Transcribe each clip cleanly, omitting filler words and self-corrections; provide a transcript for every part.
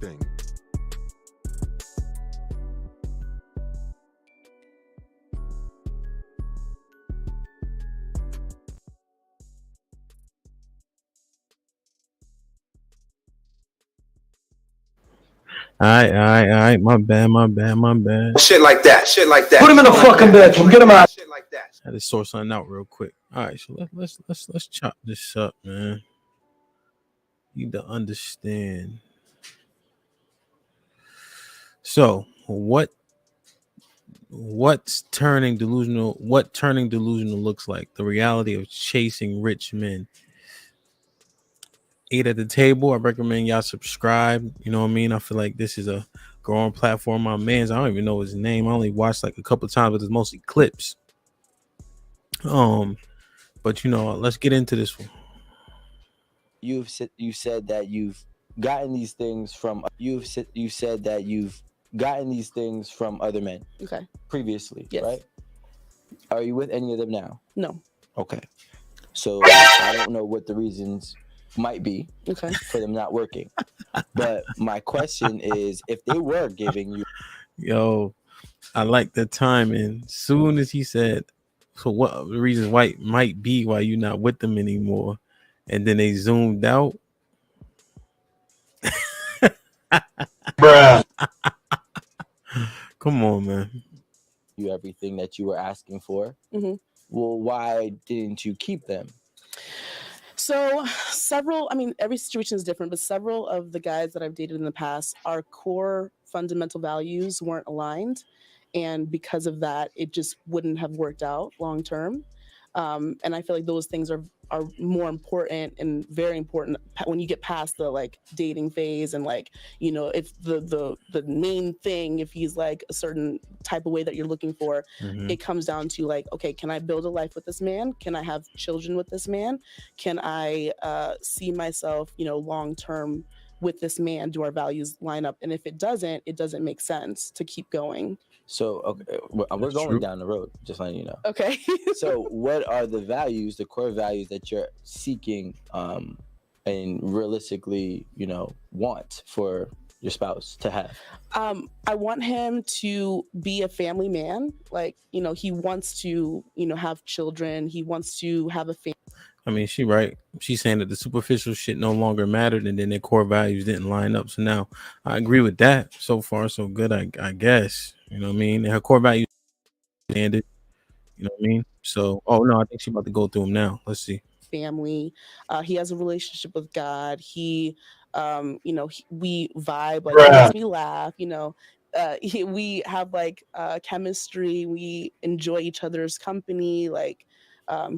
thing. All right. My bad. Shit like that. Put him in a fucking bedroom. Get him out. I had to sort something out real quick. All right, so let's chop this up, man. You need to understand. So what's turning delusional? What turning delusional looks like? The reality of chasing rich men. 8 at the table. I recommend y'all subscribe. You know what I mean? I feel like this is a growing platform. My man's, I don't even know his name. I only watched like a couple times, but it's mostly clips. But let's get into this one. You said that you've gotten these things from other men. Okay. Previously, yes. Right? Are you with any of them now? No. Okay. So I don't know what the reasons might be for them not working. But my question is, if they were giving you... Yo, I like the timing. Soon as he said, so what the reasons might be why you're not with them anymore, and then they zoomed out. Bruh. Come on, man. You everything that you were asking for. Mm-hmm. Well, why didn't you keep them? So every situation is different, but several of the guys that I've dated in the past, our core fundamental values weren't aligned. And because of that, it just wouldn't have worked out long term. And I feel like those things are more important and very important when you get past the dating phase, and if the main thing, if he's like a certain type of way that you're looking for, it comes down to okay, can I build a life with this man? Can I have children with this man? Can I see myself long term with this man? Do our values line up? And if it doesn't make sense to keep going. So, okay, we're going down the road, just letting you know. Okay. So what are the values, the core values that you're seeking and realistically, want for your spouse to have? I want him to be a family man. He wants to, have children. He wants to have a family. I mean, she's right. She's saying that the superficial shit no longer mattered, and then their core values didn't line up. So now I agree with that. So far, so good, I guess. You know what I mean? And her core values landed. You know what I mean? So, oh no, I think she's about to go through them now. Let's see. Family. He has a relationship with God. He, we vibe. He makes me laugh. We have chemistry. We enjoy each other's company.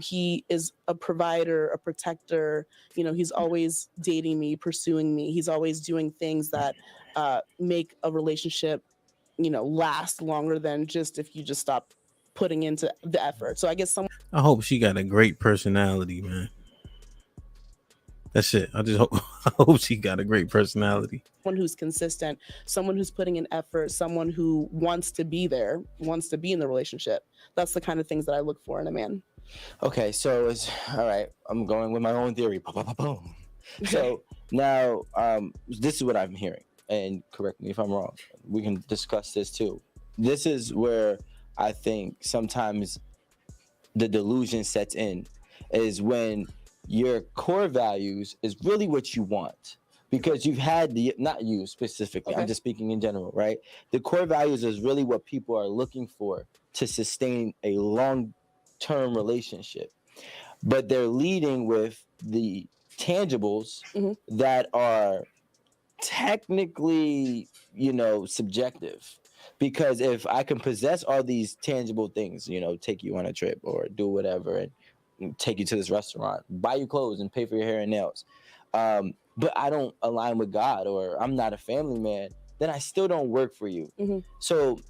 He is a provider, a protector. He's always dating me, pursuing me. He's always doing things that make a relationship, last longer than just if you just stop putting into the effort. So I guess I hope she got a great personality, man. That's it. I hope she got a great personality. Someone who's consistent, someone who's putting in effort, someone who wants to be there, wants to be in the relationship. That's the kind of things that I look for in a man. Okay, so it's all right. I'm going with my own theory. So now, this is what I'm hearing, and correct me if I'm wrong. We can discuss this too. This is where I think sometimes the delusion sets in, is when your core values is really what you want, because you've had not you specifically. I'm just speaking in general, right? The core values is really what people are looking for to sustain a long-term relationship, but they're leading with the tangibles that are technically, subjective. Because if I can possess all these tangible things, take you on a trip or do whatever and take you to this restaurant, buy you clothes and pay for your hair and nails, but I don't align with God, or I'm not a family man, then I still don't work for you. So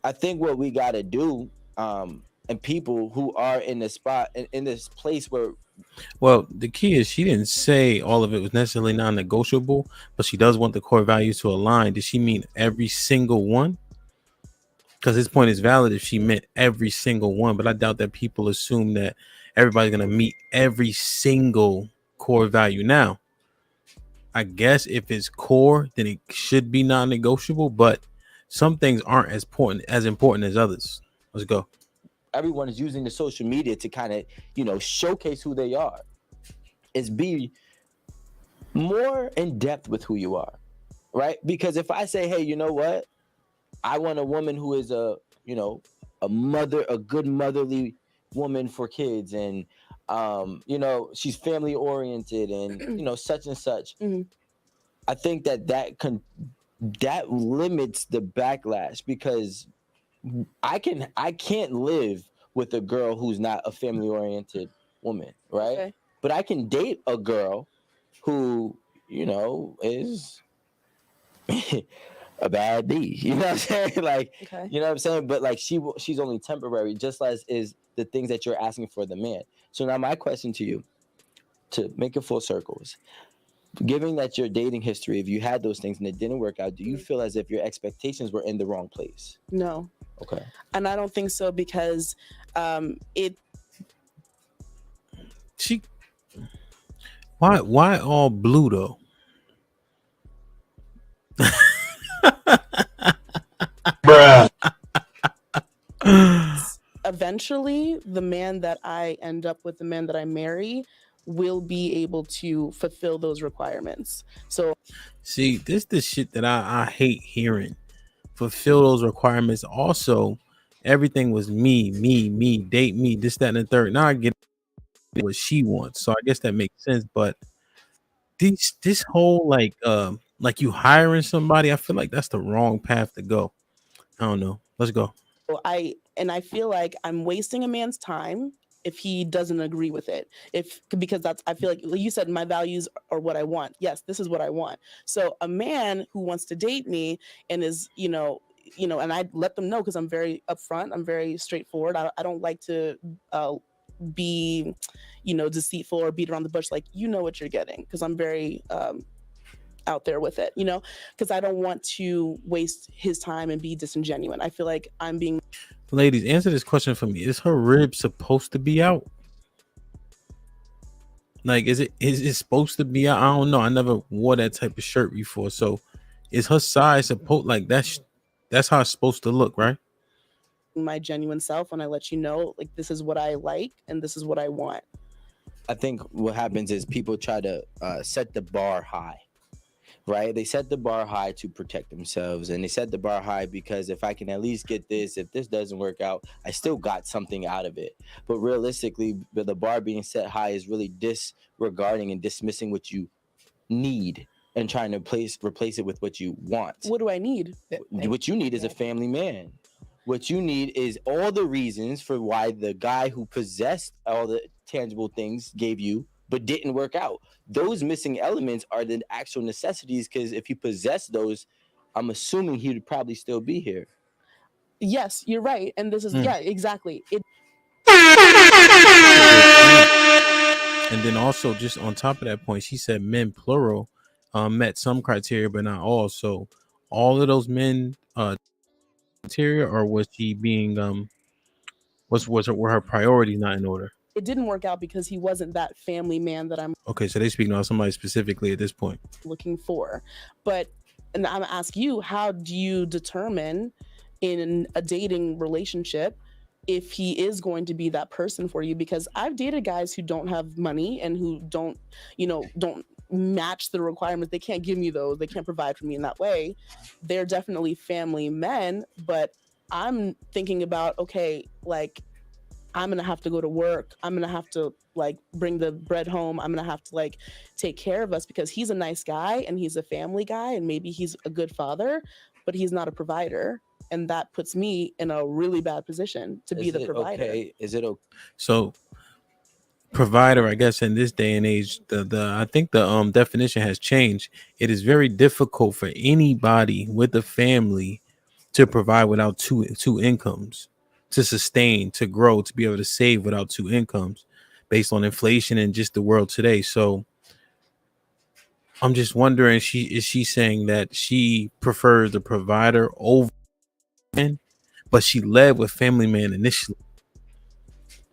I think what we got to do, and people who are in this spot, in this place where... Well, the key is she didn't say all of it was necessarily non-negotiable, but she does want the core values to align. Did she mean every single one? Because his point is valid if she meant every single one, but I doubt that people assume that everybody's going to meet every single core value. Now, I guess if it's core, then it should be non-negotiable. But some things aren't as important as others. Let's go. Everyone is using the social media to kind of, showcase who they are. Is be more in depth with who you are, right? Because if I say, hey, you know what? I want a woman who is a good motherly woman for kids, and she's family oriented, and such and such. Mhm. I think that limits the backlash, because I can't live with a girl who's not a family oriented woman, right? Okay. But I can date a girl who is a bad B. You know what I'm saying? Like, Okay. you know what I'm saying? But like she's only temporary, just as is the things that you're asking for the man. So now my question to you, to make it full circle, is, given that your dating history, if you had those things and it didn't work out, do you feel as if your expectations were in the wrong place? No. Okay. And I don't think so, because it She why all blue though? Bruh. eventually the man that I end up with, the man that I marry, will be able to fulfill those requirements. So See, this the shit that I hate hearing. Fulfill those requirements. Also, everything was me, date me, this, that, and the third. Now I get what she wants. So I guess that makes sense. But this whole like you hiring somebody, I feel like that's the wrong path to go. I don't know. Let's go. I feel like I'm wasting a man's time if he doesn't agree with it. Because I feel like you said my values are what I want. Yes, this is what I want. So a man who wants to date me and is, and I let them know, because I'm very upfront, I'm very straightforward. I don't like to be, deceitful or beat around the bush. Like, you know what you're getting, because I'm very out there with it, because I don't want to waste his time and be disingenuous. I feel like I'm being. Ladies, answer this question for me. Is her rib supposed to be out? Like, is it supposed to be out? I don't know. I never wore that type of shirt before. So is her size supposed, like, that's how it's supposed to look, right? My genuine self when I let you know, like, this is what I like and this is what I want. I think what happens is people try to set the bar high, right? They set the bar high to protect themselves, and they set the bar high because if I can at least get this, if this doesn't work out, I still got something out of it. But realistically, the bar being set high is really disregarding and dismissing what you need and trying to replace it with what you want. What do I need? What you need is a family man. What you need is all the reasons for why the guy who possessed all the tangible things gave you but didn't work out. Those missing elements are the actual necessities, because if he possessed those, I'm assuming he would probably still be here. Yes, you're right. And this is, yeah, exactly. And then also, just on top of that point, she said men plural met some criteria but not all. So all of those men criteria, or was she being were her priorities not in order? It didn't work out because he wasn't that family man that I'm Okay, so they speaking on somebody specifically at this point. looking for. And I'm gonna ask you, how do you determine in a dating relationship if he is going to be that person for you? Because I've dated guys who don't have money and who don't match the requirements. They can't give me those. They can't provide for me in that way. They're definitely family men, but I'm thinking about, okay, like, I'm gonna have to go to work. I'm gonna have to, like, bring the bread home. I'm gonna have to, like, take care of us, because he's a nice guy and he's a family guy and maybe he's a good father, but he's not a provider. And that puts me in a really bad position to be the provider. Okay? Is it okay? So provider, I guess in this day and age, the I think the definition has changed. It is very difficult for anybody with a family to provide without two incomes, to sustain, to grow, to be able to save without two incomes, based on inflation and just the world today. So I'm just wondering, is she saying that she prefers the provider over man, but she led with family man initially?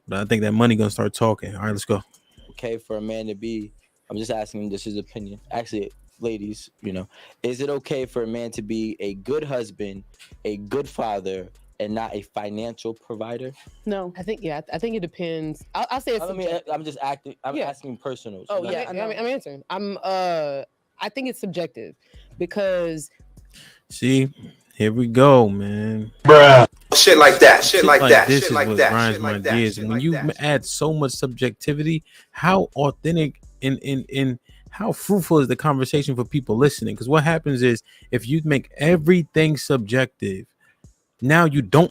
But I think that money gonna start talking. All right, let's go. Okay for a man to be, I'm just asking this is opinion. Actually, ladies, is it okay for a man to be a good husband, a good father, and not a financial provider? No. I think it depends. I'll say it's subjective. I'm just acting. I'm asking personal. Oh, yeah. I'm answering. I think it's subjective because See, here we go, man. Bruh. Shit like that. Shit like that. This Shit is like what that. grinds Shit my like that. gears. Shit When like you that. add so much subjectivity, how authentic and how fruitful is the conversation for people listening? Because what happens is if you make everything subjective, now you don't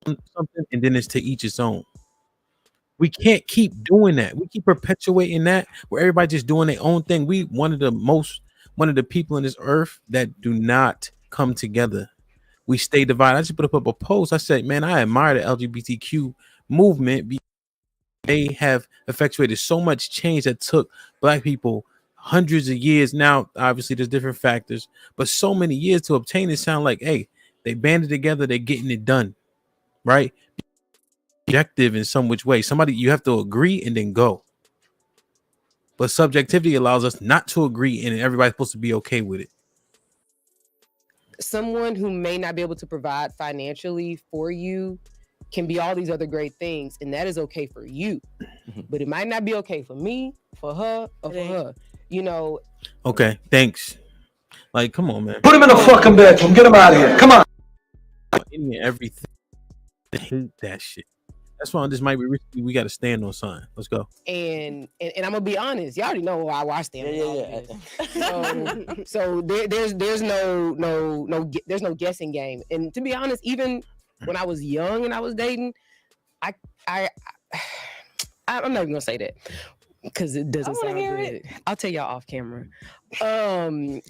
something, and then it's to each its own. We can't keep doing that. We keep perpetuating that where everybody just doing their own thing. We one of the people in this earth that do not come together. We stay divided. I just put up a post. I said, man, I admire the LGBTQ movement because they have effectuated so much change that took black people hundreds of years. Now, obviously, there's different factors, but so many years to obtain it. Sound like, hey, they banded together, they're getting it done, right? Objective in some which way. Somebody you have to agree and then go. But subjectivity allows us not to agree, and everybody's supposed to be okay with it. someone who may not be able to provide financially for you can be all these other great things, and that is okay for you. But it might not be okay for me, for her, or for her. Okay, thanks. Like, come on, man. Put him in a fucking bedroom. Get him out of here. Come on. Any and everything. I hate that shit. That's why this might be risky. We got to stand on something. Let's go. And I'm gonna be honest. Y'all already know why I stand. So there's no guessing game. And to be honest, even when I was young and I was dating, I'm not even gonna say that because it doesn't sound good. I'll tell y'all off camera. Wow.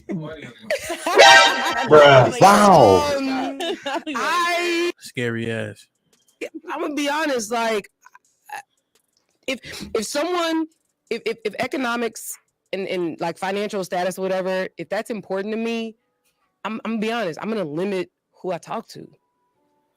Scary ass. I'm gonna be honest. Like, if someone, if economics and like financial status or whatever, if that's important to me, I'm gonna be honest. I'm gonna limit who I talk to.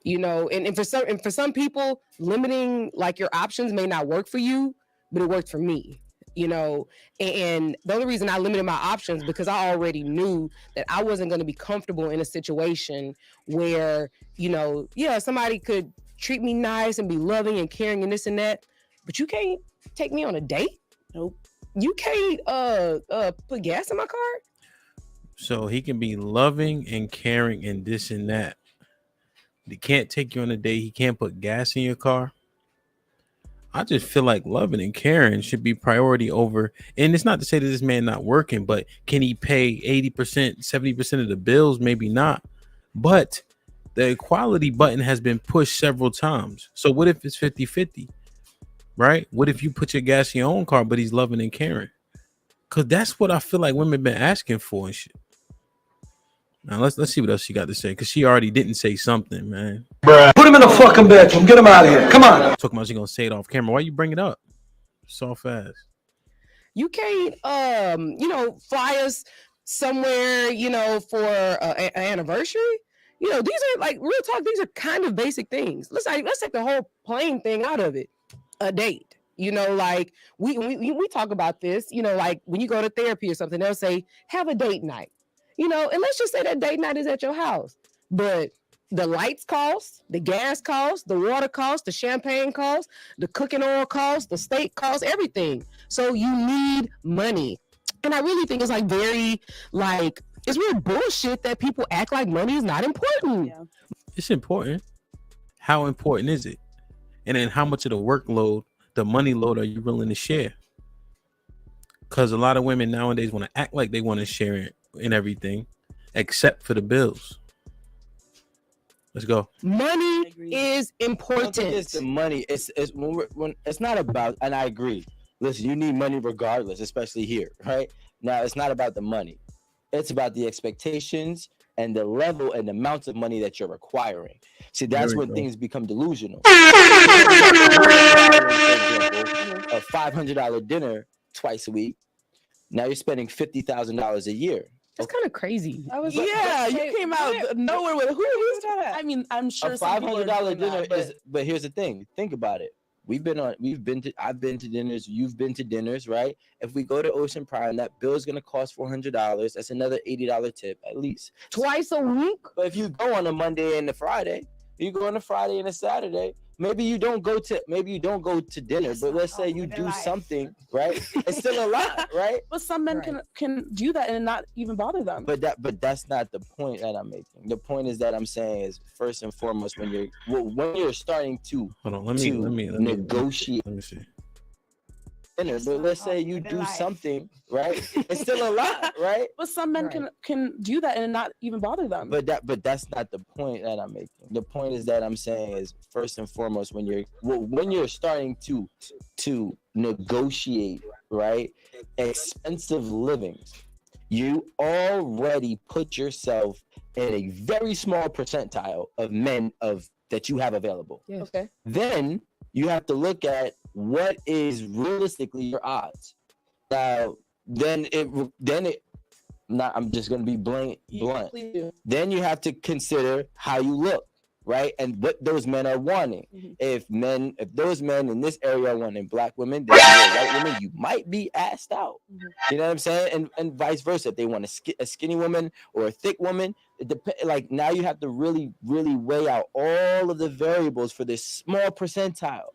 And for some people, limiting like your options may not work for you, but it worked for me. And the only reason I limited my options because I already knew that I wasn't going to be comfortable in a situation where, somebody could treat me nice and be loving and caring and this and that, but you can't take me on a date. Nope. You can't put gas in my car. So he can be loving and caring and this and that. He can't take you on a date. He can't put gas in your car. I just feel like loving and caring should be priority over. And it's not to say that this man not working, but can he pay 80%, 70% of the bills? Maybe not. But the equality button has been pushed several times. So what if it's 50-50? Right? What if you put your gas in your own car, but he's loving and caring? Because that's what I feel like women been asking for and shit. Now let's see what else she got to say, because she already didn't say something, man. Put him in a fucking bedroom. Get him out of here. Come on. Talking about she gonna say it off camera. Why you bring it up so fast? You can't fly us somewhere for an anniversary. These are like real talk. These are kind of basic things. Let's take the whole plane thing out of it. A date. Like we talk about this. Like when you go to therapy or something, they'll say have a date night. And let's just say that date night is at your house, but the lights cost, the gas cost, the water cost, the champagne cost, the cooking oil cost, the steak cost, everything. So you need money. And I really think it's like it's real bullshit that people act like money is not important. Yeah. It's important. How important is it? And then how much of the workload, the money load, are you willing to share? Because a lot of women nowadays want to act like they want to share it and everything, except for the bills. Let's go. Money is important. It's the money. It's when it's not about, and I agree. Listen, you need money regardless, especially here, right? Now, it's not about the money. It's about the expectations and the level and the amount of money that you're requiring. See, that's when things become delusional. A $500 dinner twice a week. Now you're spending $50,000 a year. That's kind of crazy. You came out of nowhere with who is that? I mean, I'm sure a $500 dinner is. But here's the thing. Think about it. I've been to dinners, you've been to dinners, right? If we go to Ocean Prime, that bill is gonna cost $400. That's another $80 tip at least. Twice a week. But if you go on a Monday and a Friday, you go on a Friday and a Saturday, maybe you don't go to dinner, but let's say you do something, right? It's still a lot, right? But some men can do that and not even bother them. But that's not the point that I'm making. The point is that I'm saying is first and foremost when you're starting to hold on, let me negotiate. Let me see. Dinner, but let's say you do something, right? It's still a lot, right? But some men can do that and not even bother them. But that's not the point that I'm making. The point is that I'm saying is first and foremost when you're starting to negotiate, right, expensive livings, you already put yourself in a very small percentile of men that you have available. Yes. Okay. Then you have to look at what is realistically your odds. Now, I'm just gonna be blunt. Then you have to consider how you look, right? And what those men are wanting. Mm-hmm. If those men in this area are wanting black women, then white women, you might be asked out. Mm-hmm. You know what I'm saying? And vice versa. If they want a skinny woman or a thick woman, like now you have to really, really weigh out all of the variables for this small percentile.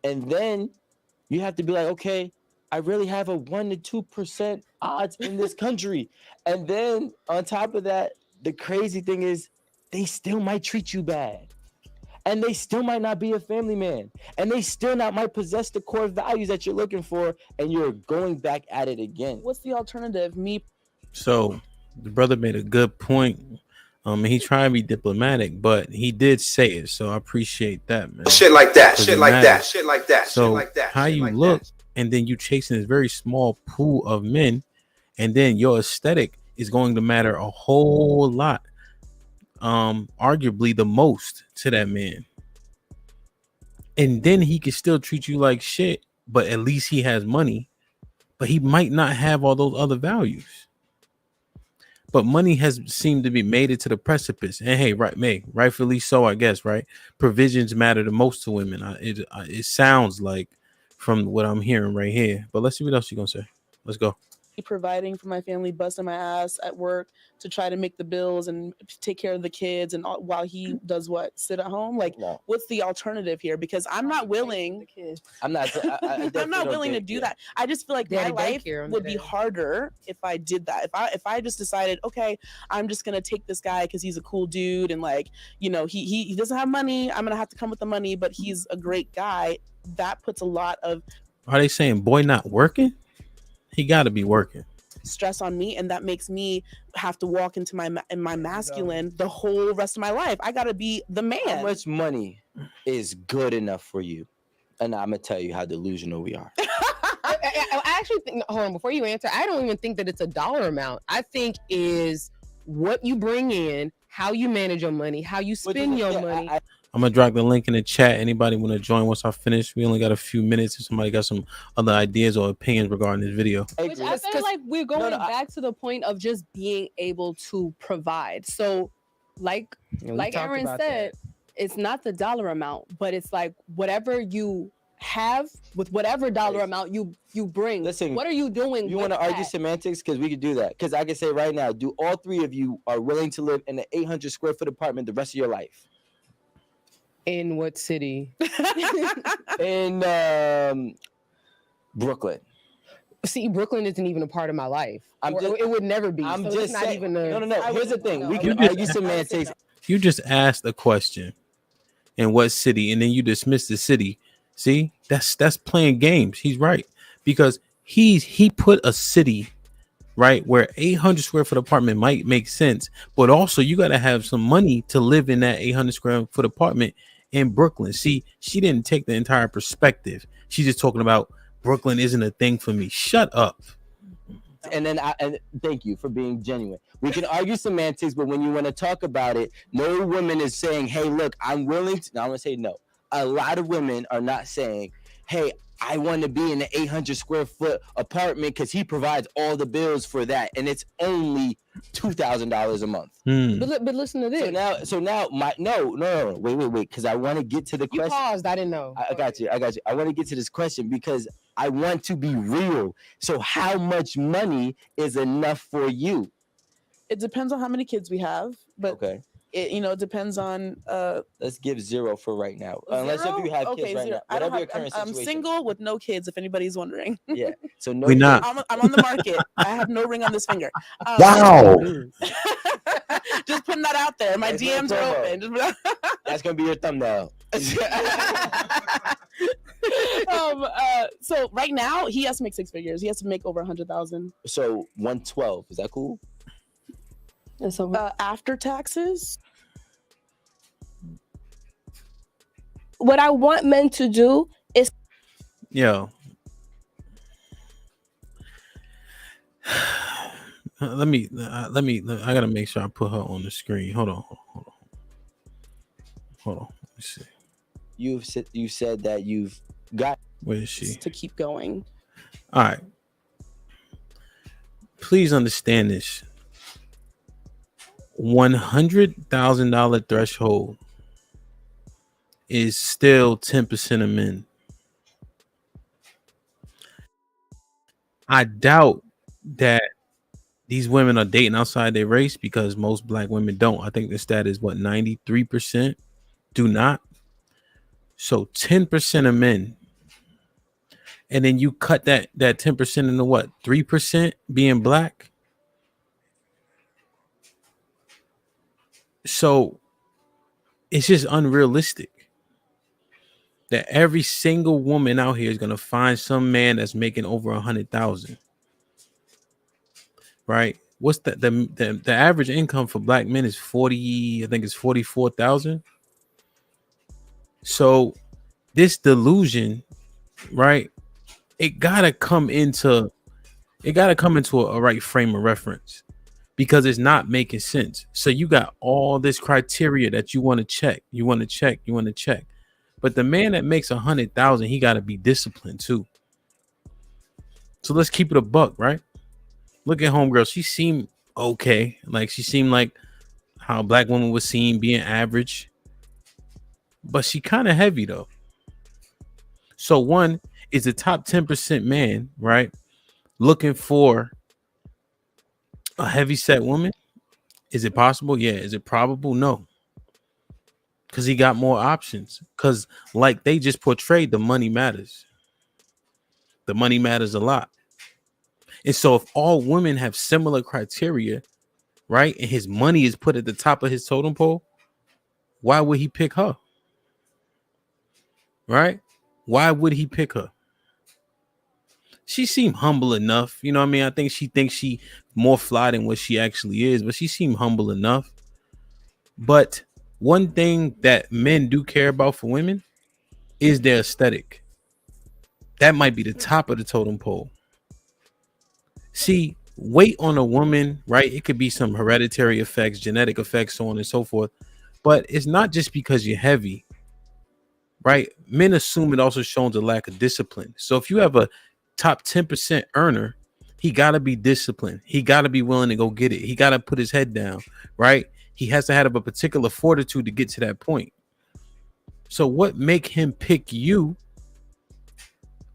And then you have to be like, okay, I really have a 1 to 2% odds in this country. And then on top of that, the crazy thing is they still might treat you bad. And they still might not be a family man. And they still might possess the core values that you're looking for. And you're going back at it again. What's the alternative? So the brother made a good point. And he tried to be diplomatic, but he did say it. So I appreciate that, man. Shit like that. Shit like that. Shit like that. So shit like that. how you look, and then you chasing this very small pool of men, and then your aesthetic is going to matter a whole lot. Arguably the most to that man. And then he can still treat you like shit, but at least he has money. But he might not have all those other values. But money has seemed to be made it to the precipice. And hey, rightfully so, I guess, right? Provisions matter the most to women. It sounds like from what I'm hearing right here. But let's see what else you're going to say. Let's go. Providing for my family, busting my ass at work to try to make the bills and take care of the kids, and while he does what? Sit at home? Like, No. What's the alternative here? Because I'm not willing. I'm not willing to do that. I just feel like my life would be harder if I did that. If I just decided, okay, I'm just gonna take this guy because he's a cool dude, and like, you know, he doesn't have money. I'm gonna have to come with the money, but he's a great guy. That puts a lot of. Are they saying boy not working? He got to be working. Stress on me, and that makes me have to walk into my masculine the whole rest of my life. I got to be the man. How much money is good enough for you? And I'm gonna tell you how delusional we are. I actually think. Hold on, before you answer, I don't even think that it's a dollar amount. I think is what you bring in, how you manage your money, how you spend your money. I'm gonna drop the link in the chat. Anybody want to join once I finish? We only got a few minutes. If somebody got some other ideas or opinions regarding this video, Which I feel like we're going back to the point of just being able to provide. So, like Aaron said, it's not the dollar amount, but it's like whatever you have with whatever dollar amount you bring. Listen, what are you doing? You want to argue semantics? Because we could do that. Because I can say right now, do all three of you are willing to live in an 800 square foot apartment the rest of your life? In what city? In Brooklyn. See, Brooklyn isn't even a part of my life. It would never be. I'm so just it's not saying. even No. Here's the thing. We can argue semantics. You just asked a question. In what city? And then you dismiss the city. See, that's playing games. He's right. Because he put a city, right, where 800 square foot apartment might make sense. But also you got to have some money to live in that 800 square foot apartment in Brooklyn. See, she didn't take the entire perspective. She's just talking about Brooklyn isn't a thing for me. Shut up. And then and thank you for being genuine. We can argue semantics, but when you want to talk about it, no woman is saying, hey, look, I'm willing to. Now I'm going to say no. A lot of women are not saying, hey, I want to be in an 800 square foot apartment because he provides all the bills for that, and it's only $2,000 a month. But listen to this. So now my no, wait, because I want to get to the question. You paused. I didn't know. I got you. I want to get to this question because I want to be real. So how much money is enough for you? It depends on how many kids we have, but okay. It depends on. Let's give 0 for right now. Unless if you have kids right now. Whatever your current I'm single with no kids. If anybody's wondering. Yeah. So no. We're not. I'm on the market. I have no ring on this finger. Wow. Just putting that out there. My DMs are open. That's gonna be your thumbnail. So right now he has to make 6 figures. He has to make over 100,000. So 112. Is that cool? So after taxes, what I want men to do is Yo. Let me I gotta make sure I put her on the screen. Hold on. Let me see. You said that you've got. Where is she? To keep going. All right. Please understand this. $100,000 threshold is still 10% of men. I doubt that these women are dating outside their race because most black women don't. I think the stat is 93% do not. So 10% of men. And then you cut that 10% into what? 3% being black. So it's just unrealistic that every single woman out here is gonna find some man that's making over 100,000. Right? What's the average income for black men is 40? I think it's 44,000. So this delusion, right? It gotta come into a right frame of reference. Because it's not making sense. So you got all this criteria that you want to check. But the man that makes 100,000, he got to be disciplined too. So let's keep it a buck, right? Look at homegirl. She seemed okay. Like she seemed like how a black woman was seen being average. But she kind of heavy though. So one is the top 10% man, right? Looking for a heavy set woman? Is it possible? Yeah. Is it probable? No. Because he got more options. Because like they just portrayed, the money matters. The money matters a lot. And so if all women have similar criteria, right? And his money is put at the top of his totem pole, why would he pick her? Right? Why would he pick her? She seemed humble enough. You know what I mean? I think she thinks she more fly than what she actually is, but she seemed humble enough. But one thing that men do care about for women is their aesthetic. That might be the top of the totem pole. See, weight on a woman, right? It could be some hereditary effects, genetic effects, so on and so forth. But it's not just because you're heavy, right? Men assume it also shows a lack of discipline. So if you have a top 10% earner, he got to be disciplined. He got to be willing to go get it. He got to put his head down, right? He has to have a particular fortitude to get to that point. So what make him pick you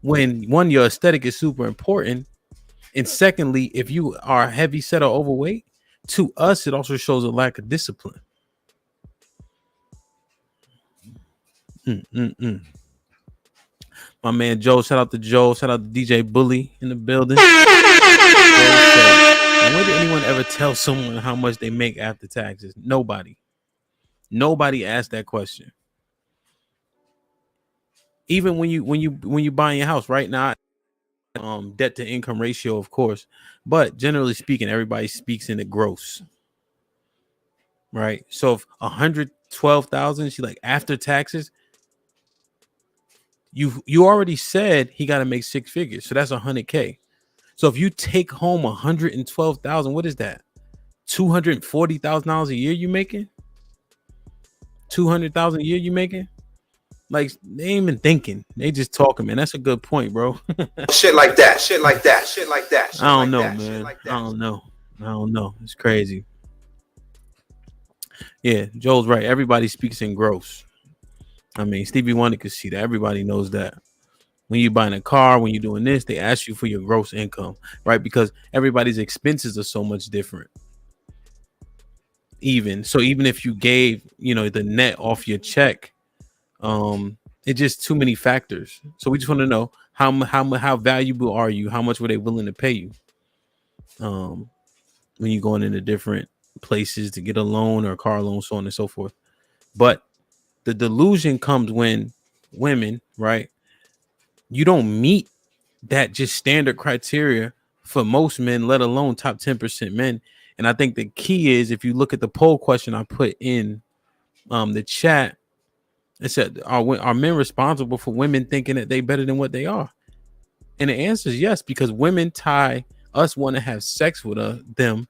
when one, your aesthetic is super important, and secondly, if you are heavy set or overweight, to us, it also shows a lack of discipline. My man Joe, shout out to DJ Bully in the building. And when did anyone ever tell someone how much they make after taxes? Nobody asked that question. Even when you buy your house right now, debt to income ratio, of course, but generally speaking, everybody speaks in the gross, right? So if 112,000, she like after taxes. You already said he got to make 6 figures, so that's 100K. So if you take home 112,000, what is that? $240,000 a year you making? 200,000 a year you making? Like they ain't even thinking. They just talking, man. That's a good point, bro. Shit like that. Shit like that. Shit like that. I don't know, man. I don't know. It's crazy. Yeah, Joel's right. Everybody speaks in gross. I mean, Stevie Wonder could see that. Everybody knows that. When you're buying a car, when you're doing this, they ask you for your gross income, right? Because everybody's expenses are so much different. Even if you gave, the net off your check, it's just too many factors. So we just want to know how valuable are you? How much were they willing to pay you? When you're going into different places to get a loan or a car loan, so on and so forth. But the delusion comes when women, right? You don't meet that just standard criteria for most men, let alone top 10% men. And I think the key is, if you look at the poll question I put in the chat, it said, are men responsible for women thinking that they better than what they are? And the answer is yes, because women tie us want to have sex with them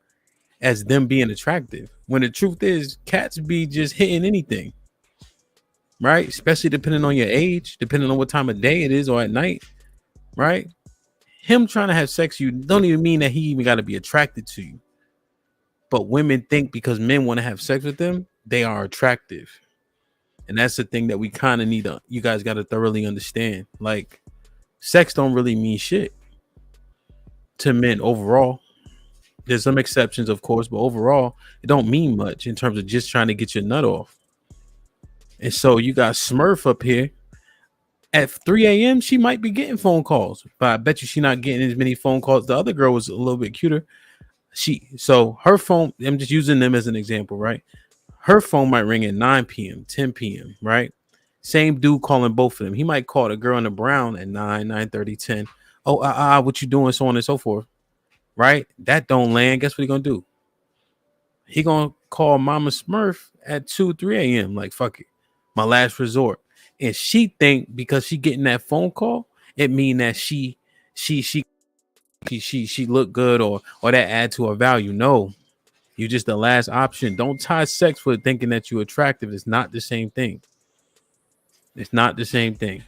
as them being attractive, when the truth is cats be just hitting anything, right? Especially depending on your age, depending on what time of day it is or at night, right? Him trying to have sex you don't even mean that he even got to be attracted to you. But women think because men want to have sex with them, they are attractive. And that's the thing that we kind of need you guys got to thoroughly understand. Like, sex don't really mean shit to men overall. There's some exceptions, of course, but overall, it don't mean much in terms of just trying to get your nut off. And so you got Smurf up here. At 3 a.m., she might be getting phone calls, but I bet you she's not getting as many phone calls. The other girl was a little bit cuter. So her phone, I'm just using them as an example, right? Her phone might ring at 9 p.m., 10 p.m., right? Same dude calling both of them. He might call the girl in the brown at 9, 9:30, 10. Oh, what you doing? So on and so forth, right? That don't land. Guess what he gonna do? He gonna call Mama Smurf at 2, 3 a.m. Like, fuck it, my last resort. And she think because she getting that phone call, it mean that she look good or that add to her value. No, you just the last option. Don't tie sex with thinking that you're attractive. It's not the same thing. It's not the same thing.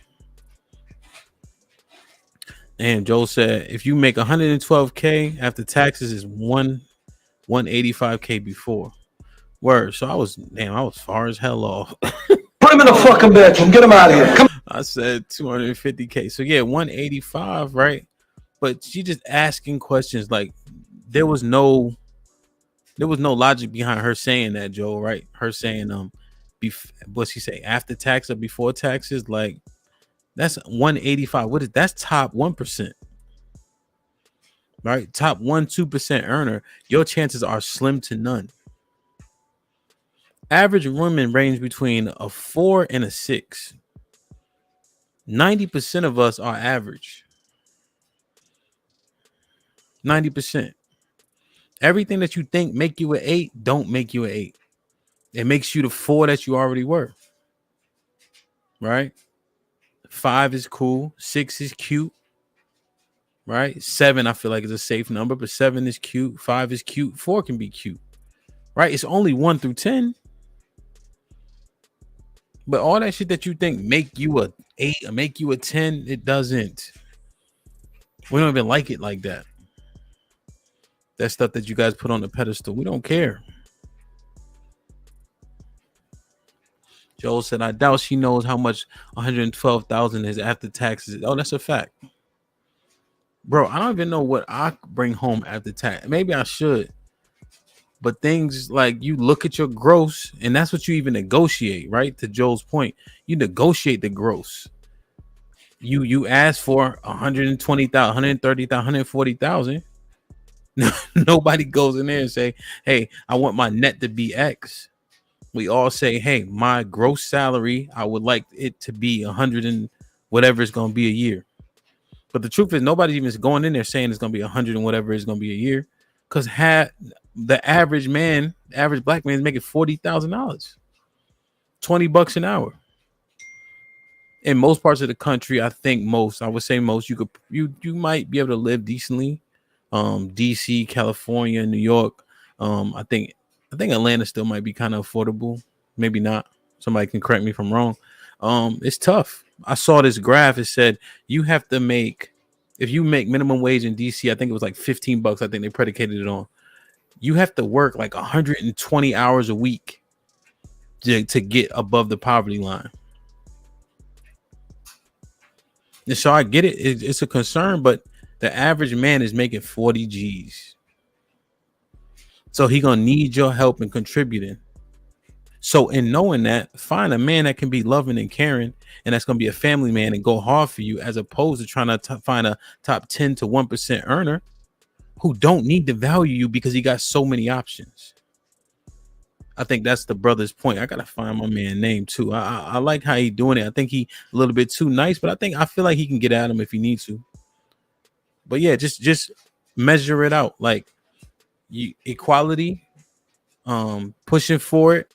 And Joel said, if you make 112K after taxes, is 185K before. Word. So I was far as hell off. Put him in the fucking bedroom. Get him out of here. Come on. I said 250K. So yeah, 185, right? But she just asking questions. Like, there was no logic behind her saying that, Joe, right? Her saying what's she say, after tax or before taxes? Like, that's 185. What is that's top 1%, right? Top 1-2% earner. Your chances are slim to none. Average women range between a 4 and a 6. 90% of us are average. 90%. Everything that you think make you an 8 don't make you an 8. It makes you the 4 that you already were. Right? 5 is cool. 6 is cute. Right? 7, I feel like, is a safe number, but 7 is cute. 5 is cute. 4 can be cute. Right? It's only 1 through 10. But all that shit that you think make you a 8 or make you a 10, it doesn't. We don't even like it like that. That stuff that you guys put on the pedestal, we don't care. Joel said, I doubt she knows how much 112,000 is after taxes. Oh, that's a fact. Bro, I don't even know what I bring home after tax. Maybe I should. But things like, you look at your gross, and that's what you even negotiate, right? To Joel's point, you negotiate the gross. You ask for 120,000, 130,000, 140,000. Nobody goes in there and say, hey, I want my net to be X. We all say, hey, my gross salary, I would like it to be 100 and whatever it's going to be a year. But the truth is, nobody's even going in there saying it's going to be 100 and whatever it's going to be a year. Because the average black man is making $40,000, $20 an hour. In most parts of the country, I would say most, you might be able to live decently. DC, California, New York. I think Atlanta still might be kind of affordable. Maybe not. Somebody can correct me if I'm wrong. It's tough. I saw this graph. It said you have to make, if you make minimum wage in DC, I think it was like $15. I think they predicated it on. You have to work like 120 hours a week to get above the poverty line. And so I get it. It's a concern, but the average man is making 40 G's. So he gonna need your help in contributing. So in knowing that, find a man that can be loving and caring, and that's gonna be a family man and go hard for you, as opposed to trying to find a top 10 to 1% earner who don't need to value you because he got so many options. I think that's the brother's point. I gotta find my man name too. I like how he doing it. I think he a little bit too nice, but I feel like he can get at him if he needs to. But yeah, just measure it out. Like equality, pushing for it.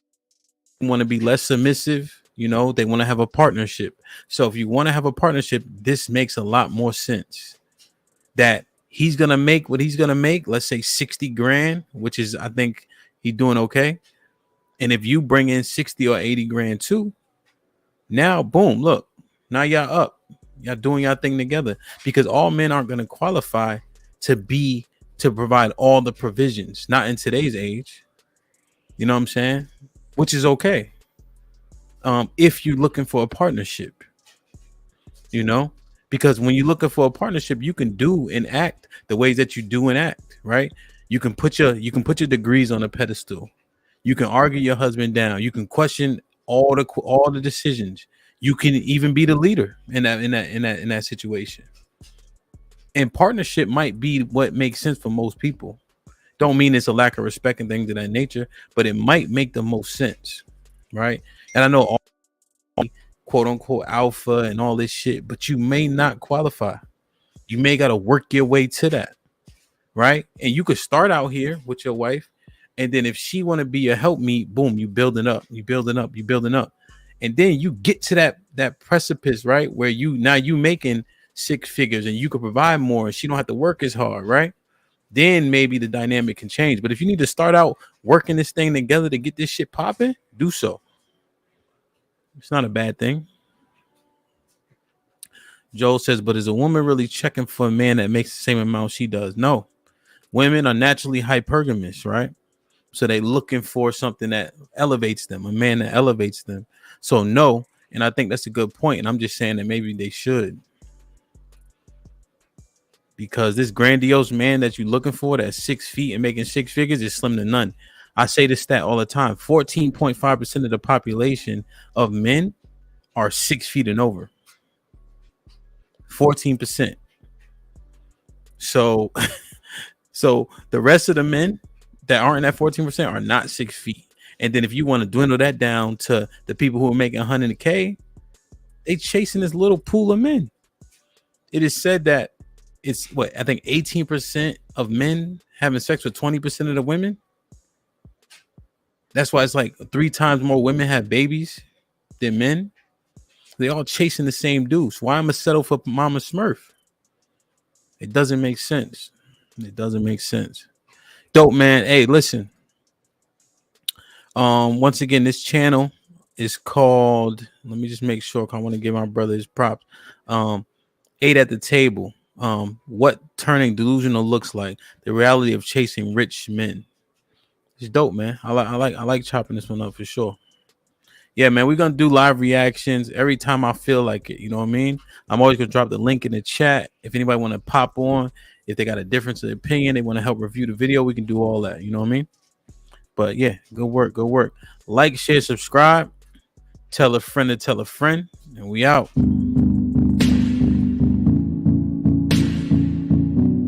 Want to be less submissive, they want to have a partnership. So if you want to have a partnership, this makes a lot more sense. That he's gonna make what he's gonna make, let's say 60 grand, which is, I think he's doing okay. And if you bring in 60 or 80 grand too, now boom, look, now y'all up, y'all doing y'all thing together, because all men aren't gonna qualify to provide all the provisions, not in today's age. You know what I'm saying? Which is okay. If you're looking for a partnership, because when you're looking for a partnership, you can do and act the ways that you do and act, right? You can put your degrees on a pedestal. You can argue your husband down. You can question all the decisions. You can even be the leader in that situation. And partnership might be what makes sense for most people. Don't mean it's a lack of respect and things of that nature, but it might make the most sense, right? And I know all quote unquote alpha and all this shit, but you may not qualify. You may got to work your way to that, right? And you could start out here with your wife, and then if she want to be your helpmeet, boom, you building up, and then you get to that precipice, right, where you making 6 figures and you can provide more, and she don't have to work as hard, right? Then maybe the dynamic can change. But if you need to start out working this thing together to get this shit popping, do so. It's not a bad thing. Joel says, but is a woman really checking for a man that makes the same amount she does? No. Women are naturally hypergamous, right? So they looking for something that elevates them, a man that elevates them. So no. And I think that's a good point. And I'm just saying that maybe they should. Because this grandiose man that you're looking for that's 6 feet and making 6 figures is slim to none. I say this stat all the time. 14.5% of the population of men are 6 feet and over. 14%. So the rest of the men that aren't at 14% are not 6 feet. And then if you want to dwindle that down to the people who are making 100K, they chasing this little pool of men. It is said that it's I think 18% of men having sex with 20% of the women. That's why it's like 3 times more women have babies than men. They all chasing the same dudes. Why am I settle for Mama Smurf? It doesn't make sense. Dope, man. Hey, listen. Once again, this channel is called, let me just make sure, because I want to give my brother his props. 8 at the table. What turning delusional looks like, the reality of chasing rich men. It's dope, man. I like chopping this one up for sure. Yeah, man, we're gonna do live reactions every time I feel like it. You know what I mean? I'm always gonna drop the link in the chat. If anybody want to pop on, if they got a difference of opinion, they want to help review the video, we can do all that. You know what I mean? But yeah, good work. Like, share, subscribe, tell a friend to tell a friend, and we out.